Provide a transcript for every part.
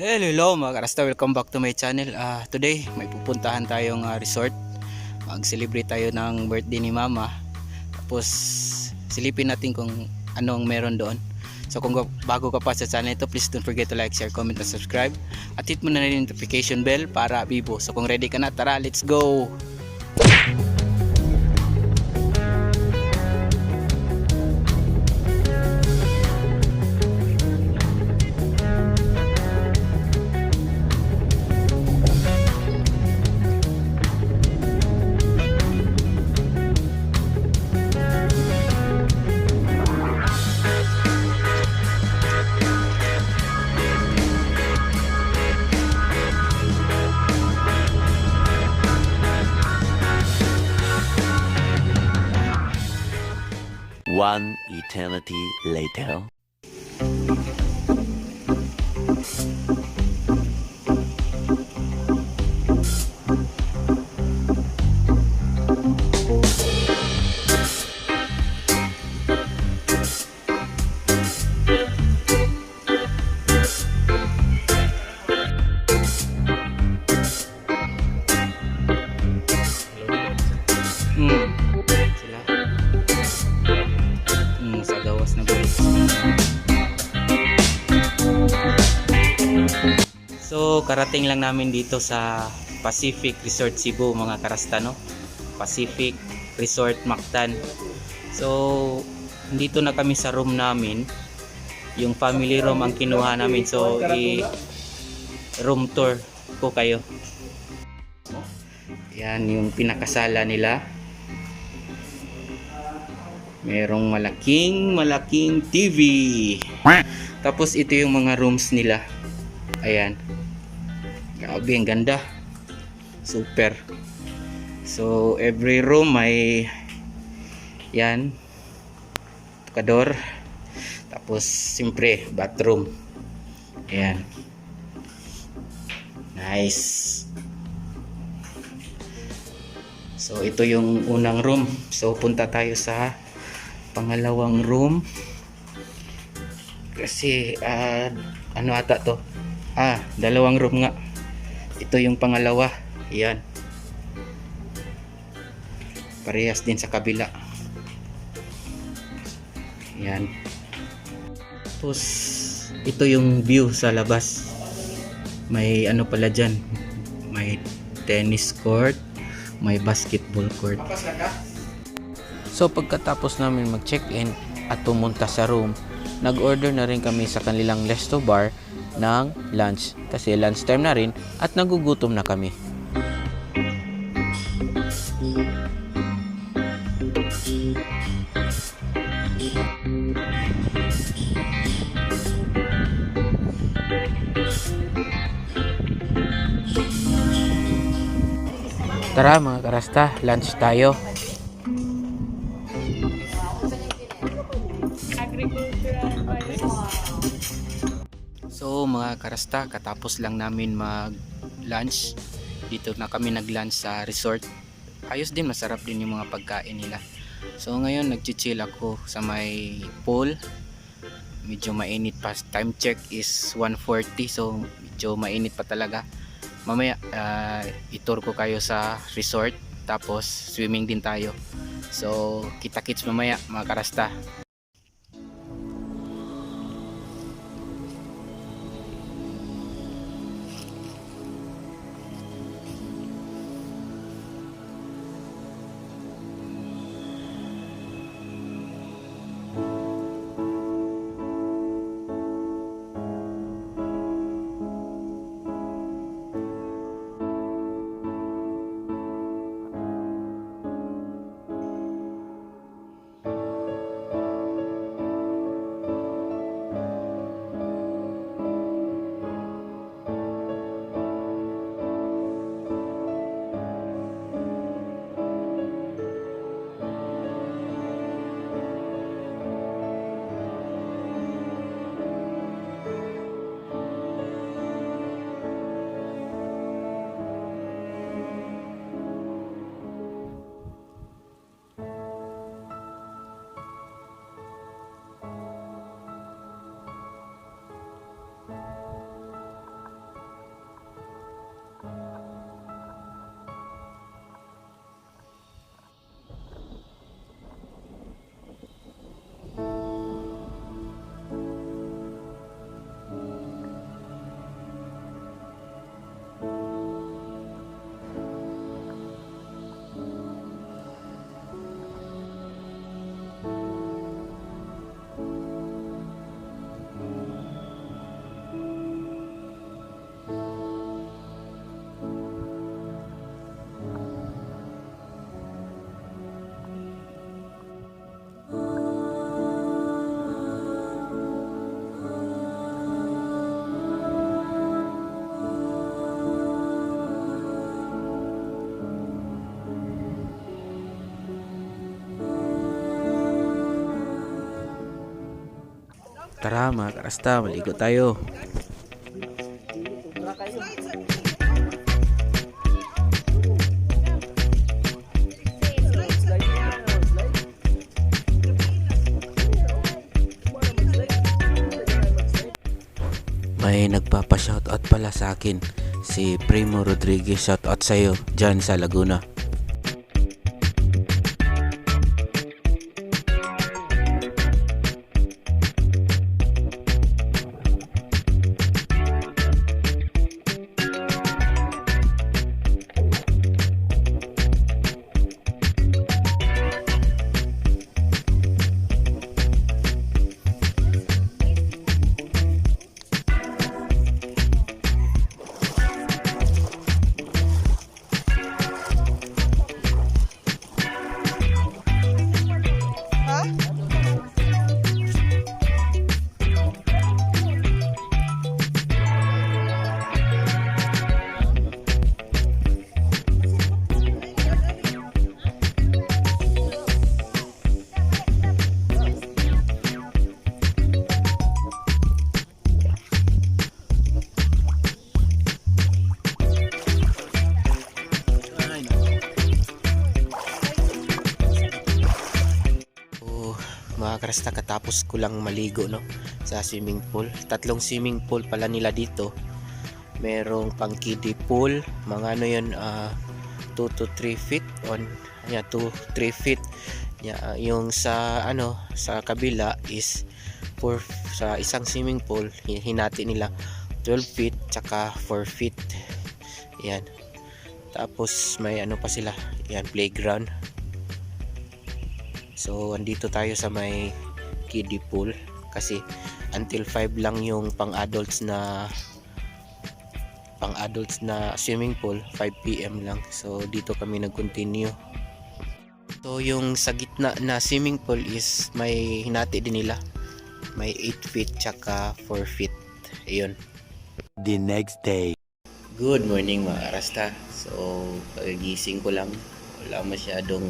Hello mga karasta, welcome back to my channel. Today may pupuntahan tayong resort. Mag-celebrate tayo ng birthday ni mama. Tapos silipin natin kung anong meron doon. So kung bago ka pa sa channel ito, please don't forget to like, share, comment, and subscribe. At hit mo na rin yung notification bell para bibo. So kung ready ka na, tara, let's go! One eternity later. Sila sa gawas na gulis. So karating lang namin dito sa Pacific Resort Cebu mga karasta, no? Pacific Resort Mactan. So dito na kami sa room namin. Yung family room ang kinuha namin. So room tour ko kayo. Yan yung pinakasala nila. Merong malaking TV. Tapos ito yung mga rooms nila. Ayan. Grabe, ang ganda. Super. So every room may yan, tukador. Tapos siyempre bathroom. Ayan. Nice. So ito yung unang room. So punta tayo sa pangalawang room. Kasi ano ata to? Dalawang room nga. Ito yung pangalawa. Yan. Parehas din sa kabila. Yan. Tapos ito yung view sa labas. May ano pala dyan. May tennis court. May basketball court. So pagkatapos namin mag-check-in at pumunta sa room, nag-order na rin kami sa kanilang resto bar ng lunch. Kasi lunch time na rin at nagugutom na kami. Tara mga karasta, lunch tayo. So mga karasta, katapos lang namin mag lunch. Dito na kami nag lunch sa resort. Ayos din, masarap din yung mga pagkain nila. So ngayon nag-chill ako sa may pool. Medyo mainit pa, time check is 1:40. So medyo mainit pa talaga. Mamaya i-tour ko kayo sa resort. Tapos swimming din tayo. So kita-kits mamaya mga karasta. Tara mga karasta, maligo tayo. May nagpapa-shoutout pala sa akin, si Primo Rodriguez. Shoutout sa'yo dyan sa Laguna. Mga karasta, katapos ko lang maligo sa swimming pool. 3 swimming pool pala nila dito. Merong pang kiddie pool, mga 2 to 3 feet on 2 3 feet. Yung sa sa kabila is sa isang swimming pool hinati nila 12 feet tsaka 4 feet. Yan. Tapos may pa sila, playground. So andito tayo sa may kiddie pool kasi until 5 lang yung pang adults na swimming pool, 5 PM lang. So dito kami nag-continue. So yung sa gitna na swimming pool is may hinati din nila. May 8 feet tsaka 4 feet. Ayun. The next day. Good morning mga Rasta. So pagising ko lang, wala masyadong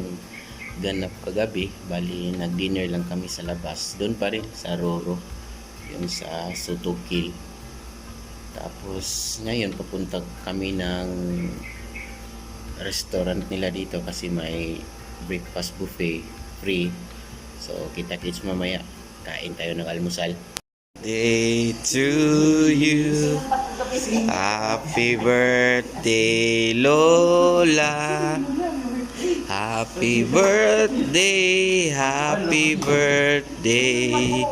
ganap kagabi, bali nag-dinner lang kami sa labas, doon pa rin sa Roro, yung sa Sotokil. Tapos ngayon papunta kami ng restaurant nila dito kasi may breakfast buffet free. So kita-kits mamaya, kain tayo ng almusal. Day to you, happy birthday Lola, happy birthday, happy birthday,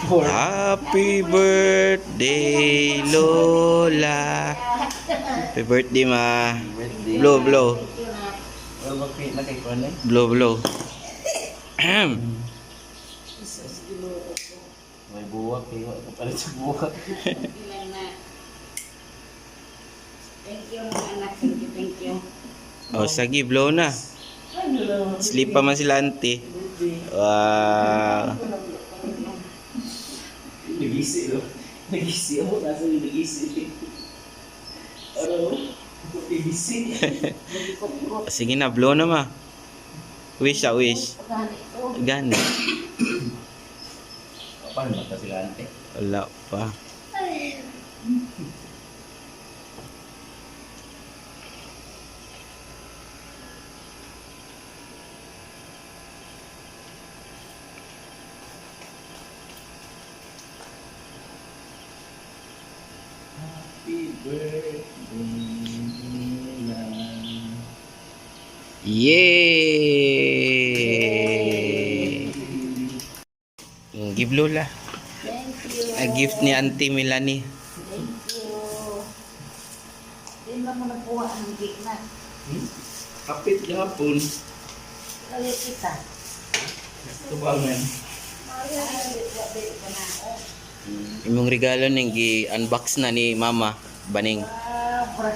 happy birthday Lola. Happy birthday ma. Blow blow. Blow blow. May buwak, ito pala sa buwak. Thank you mga anak, thank you. Oh, sagi blow na. Sleep pa man sila auntie. Wow. Nagisi, no? Nagisi ako, nasa yung nagisi. Ano? Nagisi. Sige na, blow na ma. Wish ah, wish. Gana. Paano ba sila ante? Wala pa. Happy birthday na. Yay! Give Lola. Thank you. A gift ni Auntie Melanie. Thank you. Hindi ba mo nakuha ang gitna? Kapit gapon. Kali kita. Tubangan. Imong regalo ning gi-unbox na ni Mama Baning. Wow.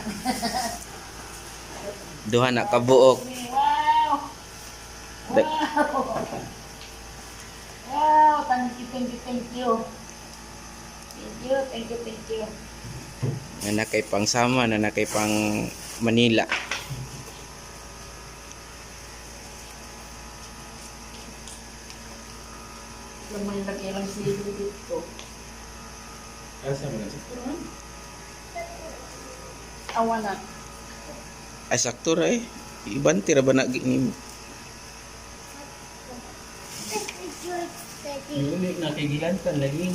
Duha na kabuok. Wow. Wow. Wow, thank you. Thank you. Na kay pang Sama, na kay pang Manila. Lumay lagi lang sili dito. Asa mo na sakto man? Awa na. Ay sakto ra eh. Iban tira ba na ni Unik na kigilan kan lagi.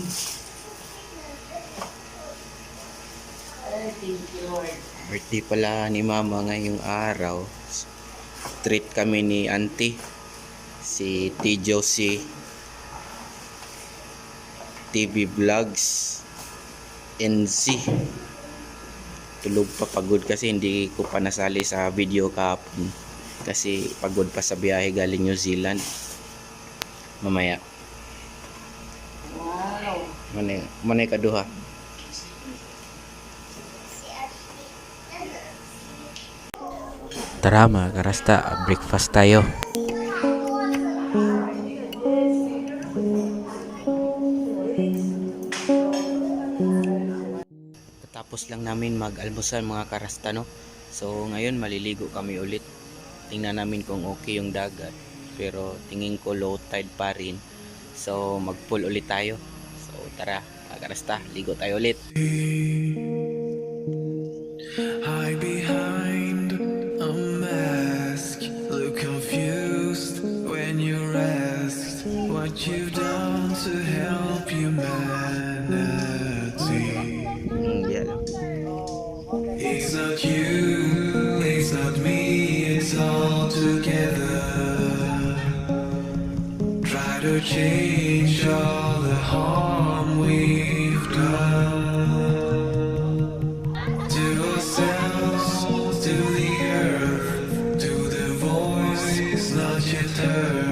Ay, thank you, Lord. Birthday pala ni Mama ngayong araw. Treat kami ni Auntie. Si T. Josie. TV Vlogs. NZ. Tulog pa, pagod kasi hindi ko pa nasali sa video kahapon. Kasi pagod pa sa biyahe galing New Zealand. Mamaya. Wow. Manay kaduha. Tara mga karasta, breakfast tayo. Tapos lang namin mag-almusal mga karasta, no? So ngayon maliligo kami ulit. Tingnan namin kung okay yung dagat. Pero tingin ko low tide pa rin. So mag-pool ulit tayo. So tara mga karasta, ligo tayo ulit. Hide behind a mask. Look confused when you're asked what you've done to help humanity. Yeah. It's not you, it's not me, it's all together. Try to change all the harm we've done. To ourselves, to the earth, to the voice not yet heard.